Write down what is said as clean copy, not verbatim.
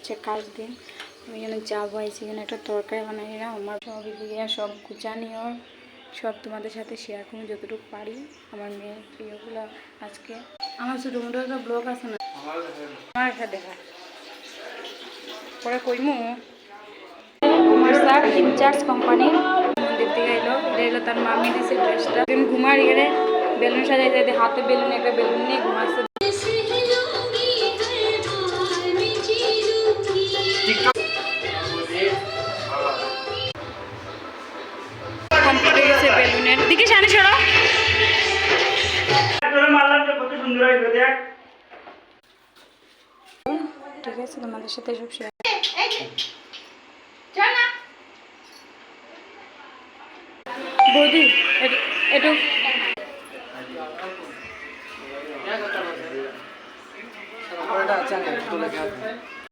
হচ্ছে কাজ দিন, আমি এখানে যাবো, আইছি এখানে একটা তরকারি বানাই না, আমার সব এদিকে সব গুছানিও সব তোমাদের সাথে শেয়ার করুন যতটুকু পারি। আমার মেয়ের প্রিয়গুলো আজকে আমার ছোটো মোটো একটা ব্লগ আছে না, আমার একটা দেখা পরে কইমু। আমার স্যার ইনচার্জ কোম্পানি মন্দির থেকে এলো, এটা এলো তার মামি দিছে ড্রেসটা। তুমি ঘুমার গেলে বেলুন সাজাই যাইতে, হাতে বেলুন একটা বেলুন নিয়ে ঘুমাচ্ছে। কমপ্লিট হয়ে গেছে বেলুনের দিকে, সামনে সরো। ঠিক আছে, তোমাদের সাথে সব শেয়ার